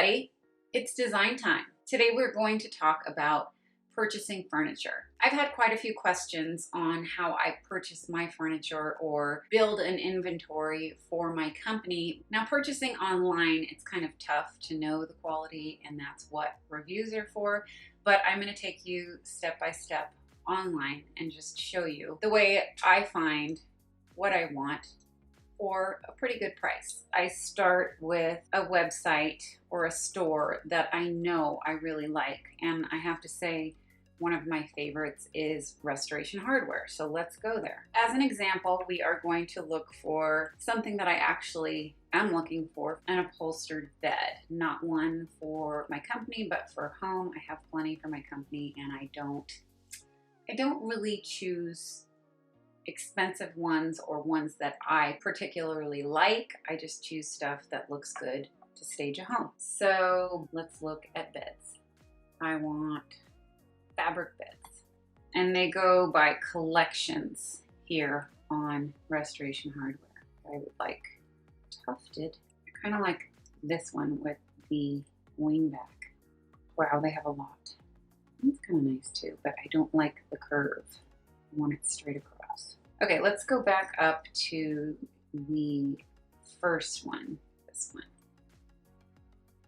everybody, it's design time. Today we're going to talk about purchasing furniture. I've had quite a few questions on how I purchase my furniture or build an inventory for my company. Now, purchasing online, it's kind of tough to know the quality, and that's what reviews are for, but I'm going to take you step by step online and just show you the way I find what I want for a pretty good price. I start with a website or a store that I know I really like, and I have to say one of my favorites is Restoration Hardware, so let's go there. As an example, we are going to look for something that I actually am looking for, an upholstered bed. Not one for my company, but for home. I have plenty for my company, and I don't really choose expensive ones or ones that I particularly like. I just choose stuff that looks good to stage a home. So let's look at beds. I want fabric beds, and they go by collections here on Restoration Hardware. I would like tufted. I kind of like this one with the wing back. Wow, they have a lot. It's kind of nice too, but I don't like the curve. I want it straight across. Okay, let's go back up to the first one, this one.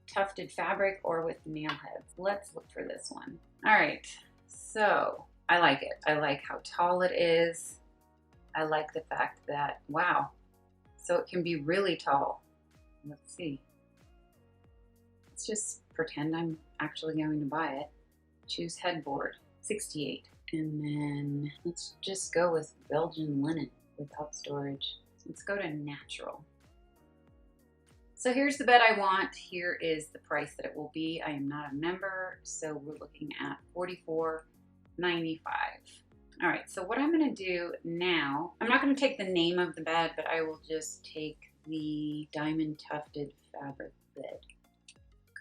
Tufted fabric or with nail heads. Let's look for this one. All right, so I like it. I like how tall it is. I like the fact that, wow, so it can be really tall. Let's see. Let's just pretend I'm actually going to buy it. Choose headboard, 68. And then let's just go with Belgian linen without storage. Let's go to natural. So here's the bed I want. Here is the price that it will be. I am not a member, so we're looking at $44.95. All right, so what I'm gonna do now, I'm not gonna take the name of the bed, but I will just take the diamond tufted fabric bed.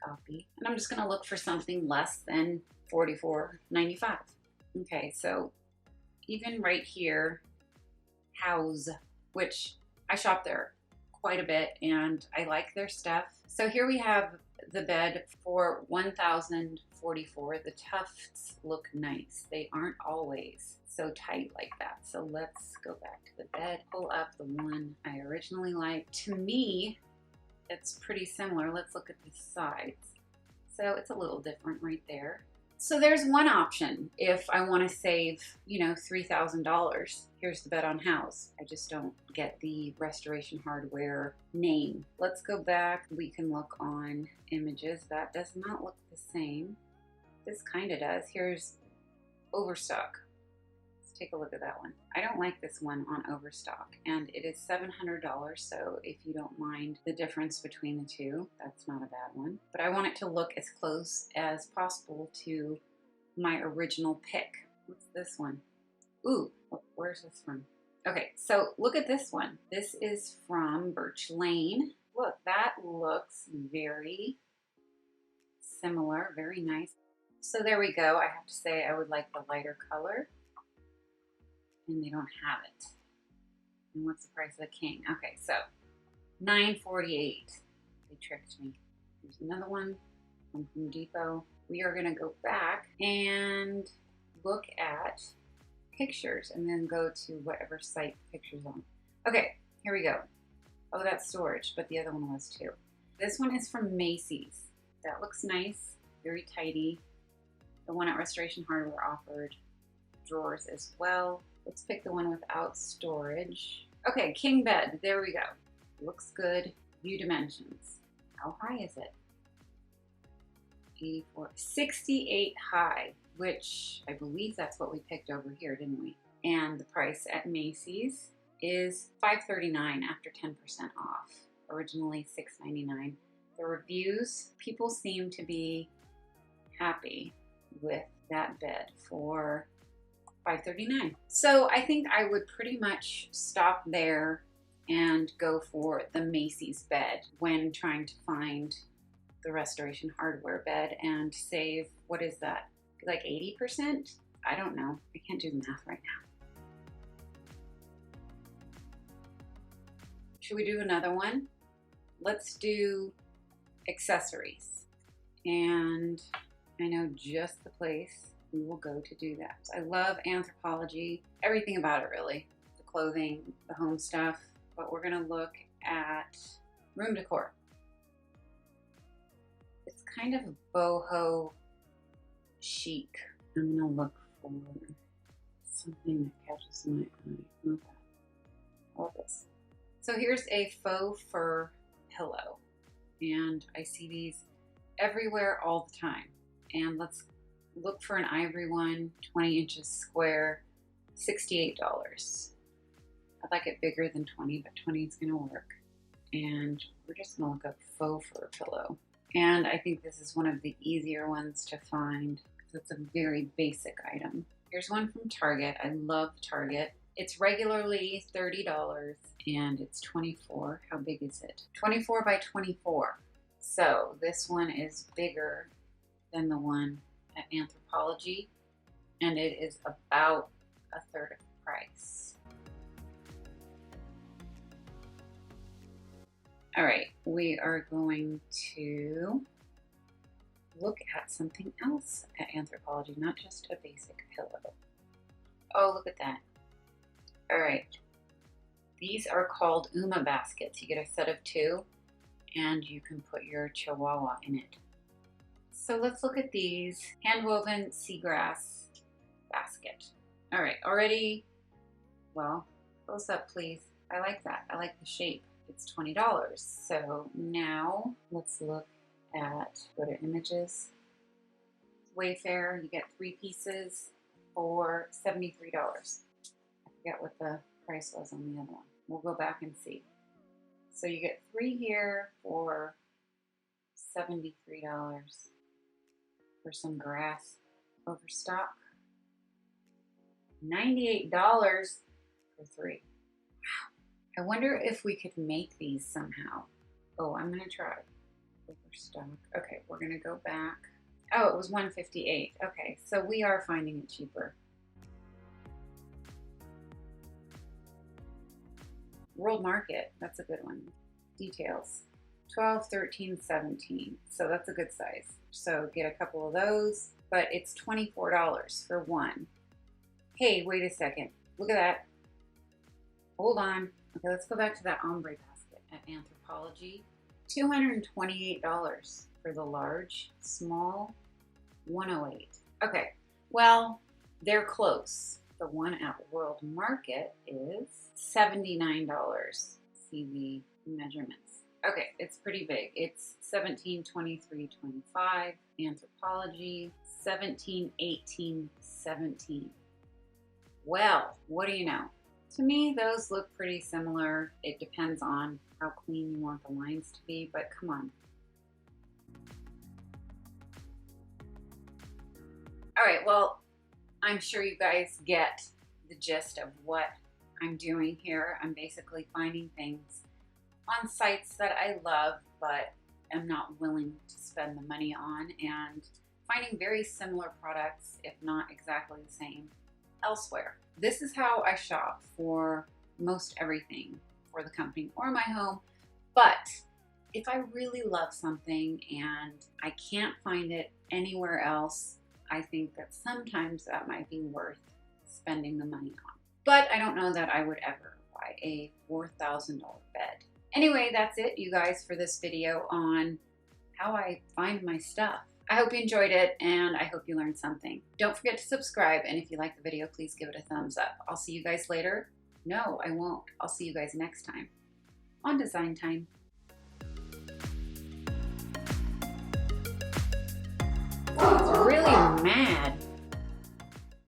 Copy. And I'm just gonna look for something less than $44.95. Okay, so even right here, House, which I shop there quite a bit and I like their stuff. So here we have the bed for $1,044. The tufts look nice. They aren't always so tight like that. So let's go back to the bed, pull up the one I originally liked. To me, it's pretty similar. Let's look at the sides. So it's a little different right there. So there's one option if I want to save, $3,000. Here's the bed on House. I just don't get the Restoration Hardware name. Let's go back. We can look on images. That does not look the same. This kind of does. Here's Overstock. Let's take a look at that one. I don't like this one on Overstock, and it is $700. So if you don't mind the difference between the two, that's not a bad one. But I want it to look as close as possible to my original pick. What's this one? Ooh, where's this from? Okay, so look at this one. This is from Birch Lane. Look, that looks very similar, very nice. So there we go. I have to say I would like the lighter color, and they don't have it. And what's the price of the king? Okay, so $948. They tricked me. Here's another one from Home Depot. We are gonna go back and look at pictures and then go to whatever site pictures on. Okay, here we go. Oh, that's storage, but the other one was too. This one is from Macy's. That looks nice, very tidy. The one at Restoration Hardware offered drawers as well. Let's pick the one without storage. Okay, king bed, there we go. Looks good. View dimensions. How high is it? 84, 68 high, which I believe that's what we picked over here, didn't we? And the price at Macy's is $539 after 10% off. Originally $699. The reviews, people seem to be happy with that bed for $539. So I think I would pretty much stop there and go for the Macy's bed when trying to find the Restoration Hardware bed and save, what is that, like 80%? I don't know. I can't do the math right now. Should we do another one? Let's do accessories. and I know just the place we will go to do that. I love Anthropologie, everything about it really. The clothing, the home stuff, but we're gonna look at room decor. It's kind of boho chic. I'm gonna look for something that catches my eye. Not that. I love this. So here's a faux fur pillow, and I see these everywhere all the time. And let's look for an ivory one, 20 inches square, $68. I'd like it bigger than 20, but 20 is gonna work. And we're just gonna look up faux fur pillow. And I think this is one of the easier ones to find because it's a very basic item. Here's one from Target. I love Target. It's regularly $30 and it's 24. How big is it? 24 by 24. So this one is bigger than the one at Anthropologie, and it is about a third of the price. All right, we are going to look at something else at Anthropologie, not just a basic pillow. Oh, look at that. All right, these are called Uma baskets. You get a set of 2, and you can put your chihuahua in it. So let's look at these. Hand-woven seagrass basket. All right, already, well, close up please. I like that, I like the shape. It's $20. So now let's look at, go to images. Wayfair, you get 3 pieces for $73. I forget what the price was on the other one. We'll go back and see. So you get 3 here for $73 for some grass overstock. $98 for 3. Wow. I wonder if we could make these somehow. Oh, I'm gonna try. Overstock. Okay, we're gonna go back. Oh, it was $158. Okay, so we are finding it cheaper. World Market, that's a good one. Details, 12, 13, 17. So that's a good size. So get a couple of those, but it's $24 for one. Hey, wait a second. Look at that. Hold on. Okay, let's go back to that ombre basket at Anthropologie. $228 for the large, small, $108. Okay, well, they're close. The one at World Market is $79. See the measurements. Okay, it's pretty big. It's 17, 23, 25. Anthropologie, 17, 18, 17. Well, what do you know? To me, those look pretty similar. It depends on how clean you want the lines to be, but come on. All right, well, I'm sure you guys get the gist of what I'm doing here. I'm basically finding things on sites that I love, but am not willing to spend the money on, and finding very similar products, if not exactly the same, elsewhere. This is how I shop for most everything for the company or my home. But if I really love something and I can't find it anywhere else, I think that sometimes that might be worth spending the money on. But I don't know that I would ever buy a $4,000 bed. Anyway, that's it, you guys, for this video on how I find my stuff. I hope you enjoyed it, and I hope you learned something. Don't forget to subscribe, and if you like the video, please give it a thumbs up. I'll see you guys later. No, I won't. I'll see you guys next time on Design Time.